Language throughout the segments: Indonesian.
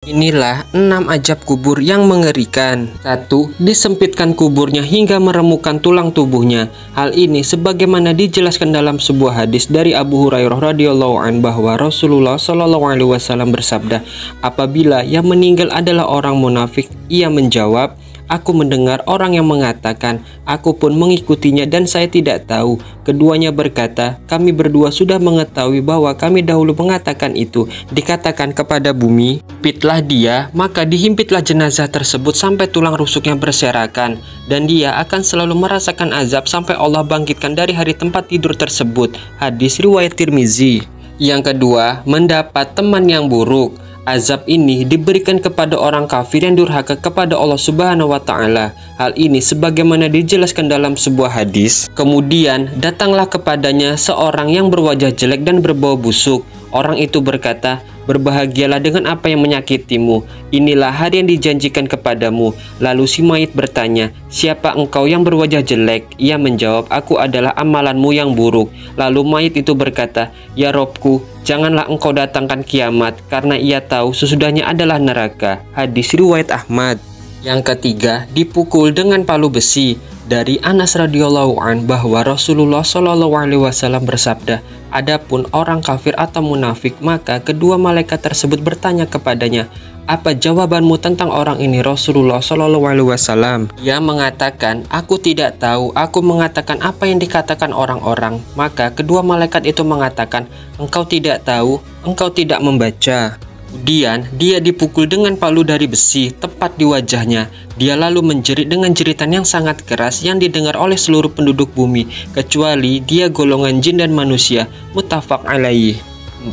Inilah 6 ajab kubur yang mengerikan. 1. Disempitkan kuburnya hingga meremukan tulang tubuhnya. Hal ini sebagaimana dijelaskan dalam sebuah hadis dari Abu Hurairah radhiyallahu anhu bahwa Rasulullah shallallahu alaihi wasallam bersabda, apabila yang meninggal adalah orang munafik, ia menjawab, aku mendengar orang yang mengatakan, aku pun mengikutinya dan saya tidak tahu. Keduanya berkata, kami berdua sudah mengetahui bahwa kami dahulu mengatakan itu. Dikatakan kepada bumi, himpitlah dia, maka dihimpitlah jenazah tersebut sampai tulang rusuknya berserakan. Dan dia akan selalu merasakan azab sampai Allah bangkitkan dari hari tempat tidur tersebut. Hadis riwayat Tirmizi. Yang kedua, mendapat teman yang buruk. Azab ini diberikan kepada orang kafir yang durhaka kepada Allah Subhanahu wa Ta'ala. Hal ini sebagaimana dijelaskan dalam sebuah hadis. Kemudian datanglah kepadanya seorang yang berwajah jelek dan berbau busuk. Orang itu berkata, berbahagialah dengan apa yang menyakitimu. Inilah hari yang dijanjikan kepadamu. Lalu si mayit bertanya, siapa engkau yang berwajah jelek? Ia menjawab, aku adalah amalanmu yang buruk. Lalu mayit itu berkata, ya Robku, janganlah engkau datangkan kiamat, karena ia tahu sesudahnya adalah neraka. Hadis riwayat Ahmad. Yang ketiga, dipukul dengan palu besi. Dari Anas radhiyallahu an bahwa Rasulullah shallallahu alaihi wasallam bersabda, adapun orang kafir atau munafik, maka kedua malaikat tersebut bertanya kepadanya, apa jawabanmu tentang orang ini Rasulullah shallallahu alaihi wasallam? Ia mengatakan, aku tidak tahu, aku mengatakan apa yang dikatakan orang-orang. Maka kedua malaikat itu mengatakan, engkau tidak tahu, engkau tidak membaca. Kemudian dia dipukul dengan palu dari besi tepat di wajahnya. Dia lalu menjerit dengan jeritan yang sangat keras yang didengar oleh seluruh penduduk bumi, kecuali dia golongan jin dan manusia. Muttafaq alaih.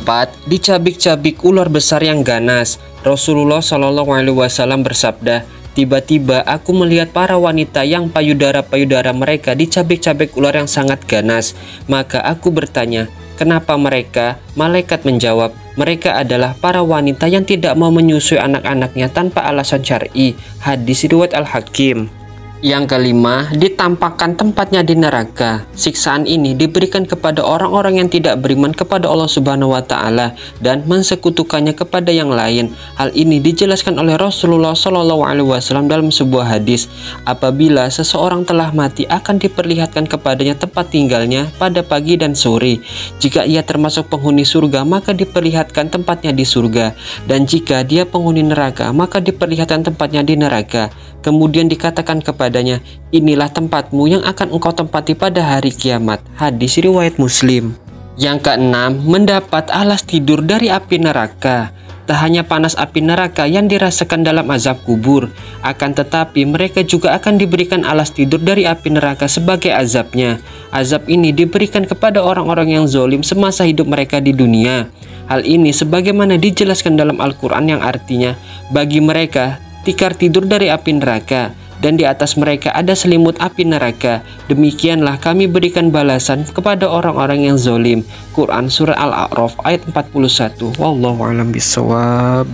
4. Dicabik-cabik ular besar yang ganas. Rasulullah shallallahu alaihi wasallam bersabda, tiba-tiba aku melihat para wanita yang payudara-payudara mereka dicabik-cabik ular yang sangat ganas. Maka aku bertanya, kenapa mereka? Malaikat menjawab, mereka adalah para wanita yang tidak mau menyusui anak-anaknya tanpa alasan syar'i. Hadis riwayat Al-Hakim. Yang kelima, ditampakkan tempatnya di neraka. Siksaan ini diberikan kepada orang-orang yang tidak beriman kepada Allah Subhanahu wa Ta'ala dan mensekutukannya kepada yang lain. Hal ini dijelaskan oleh Rasulullah Shallallahu alaihi wasallam dalam sebuah hadis. Apabila seseorang telah mati, akan diperlihatkan kepadanya tempat tinggalnya pada pagi dan sore. Jika ia termasuk penghuni surga, maka diperlihatkan tempatnya di surga. Dan jika dia penghuni neraka, maka diperlihatkan tempatnya di neraka. Kemudian dikatakan kepadanya, inilah tempatmu yang akan engkau tempati pada hari kiamat. Hadis riwayat Muslim. Yang keenam, mendapat alas tidur dari api neraka. Tak hanya panas api neraka yang dirasakan dalam azab kubur, akan tetapi mereka juga akan diberikan alas tidur dari api neraka sebagai azabnya. Azab ini diberikan kepada orang-orang yang zalim semasa hidup mereka di dunia. Hal ini sebagaimana dijelaskan dalam Al-Quran yang artinya, bagi mereka tikar tidur dari api neraka, dan di atas mereka ada selimut api neraka. Demikianlah kami berikan balasan kepada orang-orang yang zalim. Quran Surah Al-A'raf ayat 41. Wallahu a'lam bishawab.